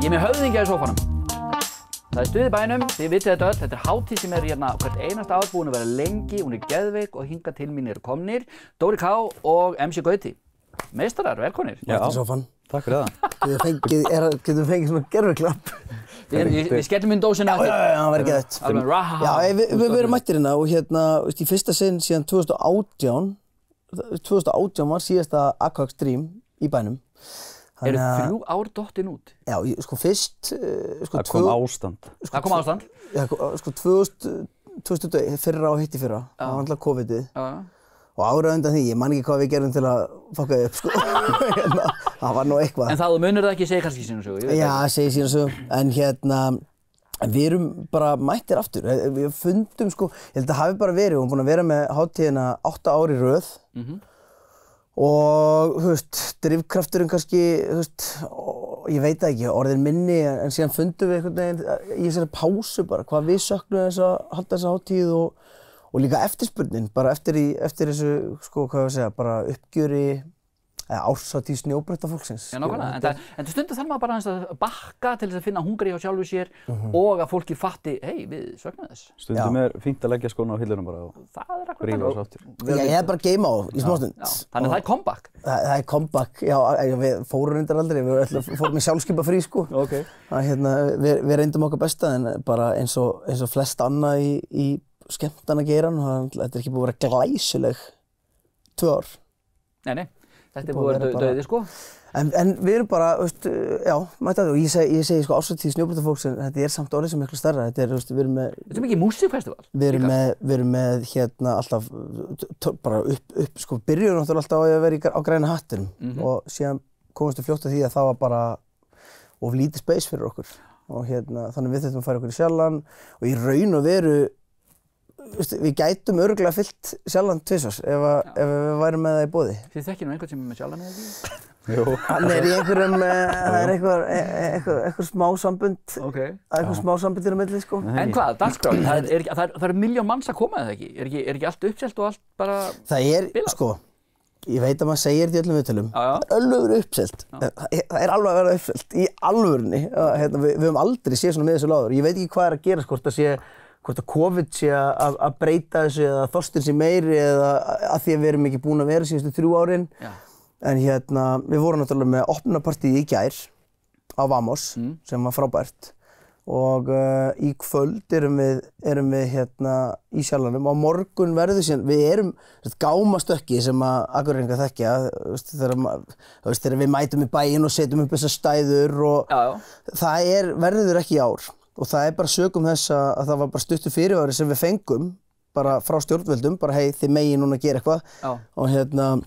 Ég er með höfðingja í sófanum. Það stuð í bænum, þið vitið þetta öll. Þetta hátíð sem hérna hvert einasta ár búin að vera lengi, hún geðveik og hingað til mín komnir Dóri K og MC Gauti. Meistarar, velkomnir. Já, sófan. Takk fyrir það. Getum við fengið svona gerfuklapp? Við skellum inn dósina. Já, það verður geðvægt. Já, við erum mættir hérna og hérna, í fyrsta sinn síðan 2018 var síðasta Aqua Extreme í bænum. Eru 3 ár dottin út? Já, sko fyrst... Það kom ástand. Það kom ástand? Já, sko 2020, fyrra og hitt í fyrra. Það var alltaf COVID-ið. Og árið undan því, ég man ekki hvað við gerum til að fokka upp, sko. Það var nú eitthvað. En það, þú munir það ekki segja kannski sína sögu? Já, segi sína sögu. En hérna, við erum bara mættir aftur. Við fundum, sko, ég held að hafi bara verið, við erum búin að vera með hátíðina 8 ár í röð. Og, þú veist, drifkrafturinn kannski, þú veist, ég veit það ekki, orðin minni, en síðan fundum við einhvern veginn í þessari pásu bara, hvað við söknum þess að halda þessa hátíð og líka eftirspurnin, bara eftir þessu, sko, hvað ég að segja, bara uppgjöri, árshátíð snjóbrautarfólksins. Já, nákvæmlega, en stundum þarf maður bara aðeins að bakka til þess að finna hungri hjá sjálfu sér og að fólki fatti, hei, við söknum þess. Stundum fínt að leggja skóna á hilluna bara og rífa oss áttur. Já, ég hef bara geima á í smástund. Þannig að það er comeback. Það er comeback, já, við fórum reyndar aldrei, við fórum í sjálfskipa frí, sko. Við reyndum okkar besta, en bara eins og flest annað í skemmtanageirann, þetta er ekki búið að vera glæsileg 2 ár. Nei. Þetta er búið að vera dauði, sko. En við erum bara, veist, já, mætti að það, og ég segi sko árshátíð snjóbrautarfólks, en þetta er samt orðið sem miklu stærra, þetta er, við erum með... Þetta er mikið músíkfestival. Við erum með hérna alltaf, bara upp, sko, byrjuðum náttúrulega alltaf á að vera á græna hattinum og síðan komumst við fljótt að því að það var bara of lítið space fyrir okkur og hérna, þannig við þurftum að færa okkur í Sjallann og í raun og veru við gætum örugglega fyllt Sjallann tvisvars ef við værum með það í boði. Þið þekkið nú einhvern sem er með Sjallann eða ekki? Jú. Hann er í einhverjum, það er einhver smá sambund, einhver smá sambund í milli, sko. En hvað, dagskráin, það eru 1.000.000 manns að koma eða ekki? Er ekki allt uppselt og allt bara bilað? Sko, ég veit að maður segir þetta í öllum viðtölum, alveg uppselt. Það er alveg að vera uppselt, í alvörunni. Við höfum aldrei séð svona með þessu láður. Ég veit ekki hvað er að gerast, hvort að COVID sé að breyta þessu eða þorstinn sé meiri eða að því að við erum ekki búin að vera síðustu 3 árin. En hérna, við vorum náttúrulega með opnunarpartíð í gær á Vamos, sem var frábært. Og í kvöld erum við hérna í Sjallannum. Á morgun verður síðan, við erum gámastökki sem að Akureyringar þekkja, þegar við mætum í bæinn og setjum upp þessar stæður og það verður ekki í ár. Og það er bara sökum þess að það var bara stuttur fyrirvari sem við fengum bara frá stjórnvöldum, bara hei, þið megið núna að gera eitthvað. Og hérna,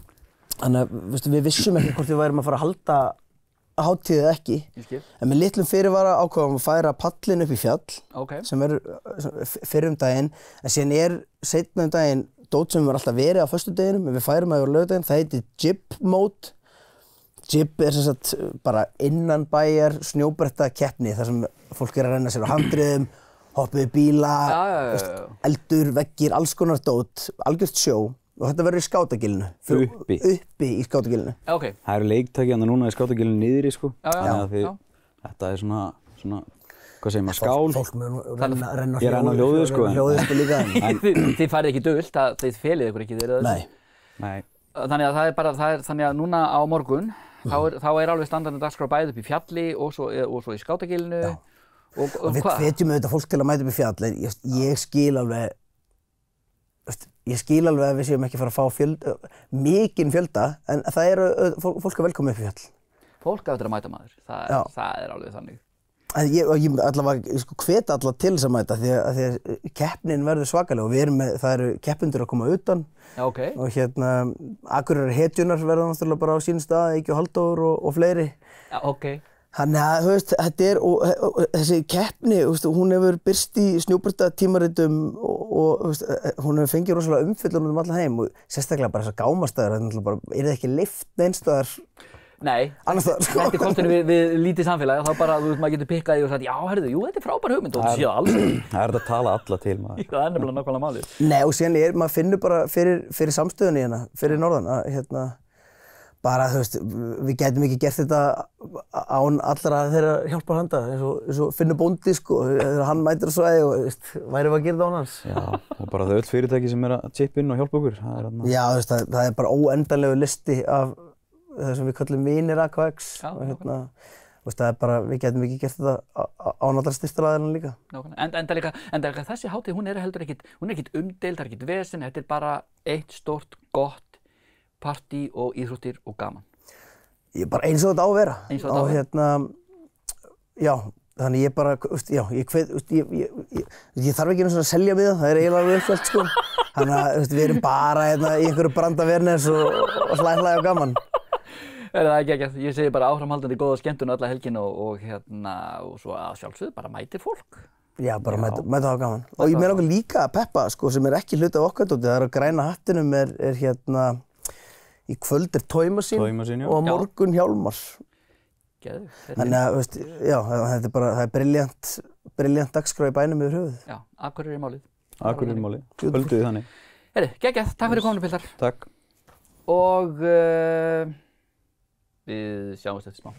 þannig að við vissum ekki hvort við værum að fara að halda hátíð eða ekki. En með litlum fyrirvara ákváðum að færa pallinn upp í fjall, sem verður fyrr daginn, en síðan seinna daginn dót sem var alltaf verið á föstudeginum, en við færum að yfir laugardaginn, það heitir Jib Mode. Jib er sem sagt bara innan bæjar snjóbrettakeppni þar sem fólk er að renna sér á handriðum, hoppa við bíla, eldur, veggir, alls konar dót, algjört sjó og þetta verður í skátagilinu. Uppi í skátagilinu. Það eru leiktæki núna í skátagilinu niðri, sko. Þetta er svona, hvað segir maður, skál. Fólk mun renna Ég renna á hljóðið, sko. Líka. Þið farið ekki dögult, þið felið ykkur ekki þeirra þessu? Nei. Þannig að það er bara, þannig að núna á morgun þá er alveg standandi dagskrá bæði upp í fjalli og svo í skátagilinu. Og við hvetjum auðvitað fólk til að mæta upp í fjall, en ég skil alveg að við séum ekki að fara að fá mikinn fjölda, en það fólk er velkomið upp í fjall. Fólk eftir að mæta maður, það er alveg þannig. Ég allavega hvet alla til þess að mæta því að keppnin verður svakaleg og það eru keppendur að koma utan. Og hérna, Akureyrar hetjunar verða náttúrulega bara á sínum stað, Eiki og Halldór og fleiri. Þannig að, þú veist, þetta er, og þessi keppni, hún hefur birst í snjóbrettatímaritum og hún hefur fengið rosalega umfjöllun allan heim og sérstaklega bara þessar gámastæður, er það ekki lyft neins staðar? Nei, þetta er kostinu við lítið samfélag, þá bara, þú veist, maður getur pikkað í og sagt, já, herðu, jú, þetta er frábær hugmynd og það séu alls ekki. Það er að tala alla til maður. Það er nefnilega nákvæmlega málið. Nei, og síðan maður finnur bara fyrir samstöðunni hérna, fyrir norðan, að hérna, bara, þú veist, við gætum ekki gert þetta án allra þeirra hjálparhanda, eins og Finnur bóndi, sko, þegar hann mætir á svæði og, veist, værum við að gera þetta án hans. Já, og bara þau öll fyrirtæki sem að chippa inn og hjálpa okkur, það er þarna. Já, þú veist, það er bara óendanlegu listi af það sem við kallum vinir AKX og hérna, þú veist, það er bara, við gætum ekki gert þetta án allra styrktaraðilana líka. Enda líka þessi hátíð, hún er heldur ekkit umdeild, það er ekkit vesen, þetta er bara eitt stórt, gott partí og íþróttir og gaman. Ég bara eins og þetta á að vera. Eins og þetta á að vera. Hérna, já, þannig ég bara, já, ég þarf ekki einu svona að selja mig það er eiginlega alveg uppfælt, sko. Þannig að, við erum bara hérna í einhverju brandavernes og hlæja og gaman. Það er ekki, ég segi bara áframhaldandi góða skemmtun alla helgin og hérna, og svo að sjálfsögðu bara mætir fólk. Já, bara mæta að hafa gaman. Og ég meina okkur líka að peppa, sko, sem er ekki hluti af okkar dóti, það er að Græna hattinum er hérna, í kvöld er Toy Machine og á morgun Hjálmar. Geðveikt. Þannig að, veist, já, þetta er bara, það er brilljant dagskrá í bænum yfir höfuð. Já, Akureyri er málið. Akureyri er málið, kvölduð þannig. Herri, geggjað, takk fyrir komuna, piltar. Takk. Og við sjáumst eftir smá.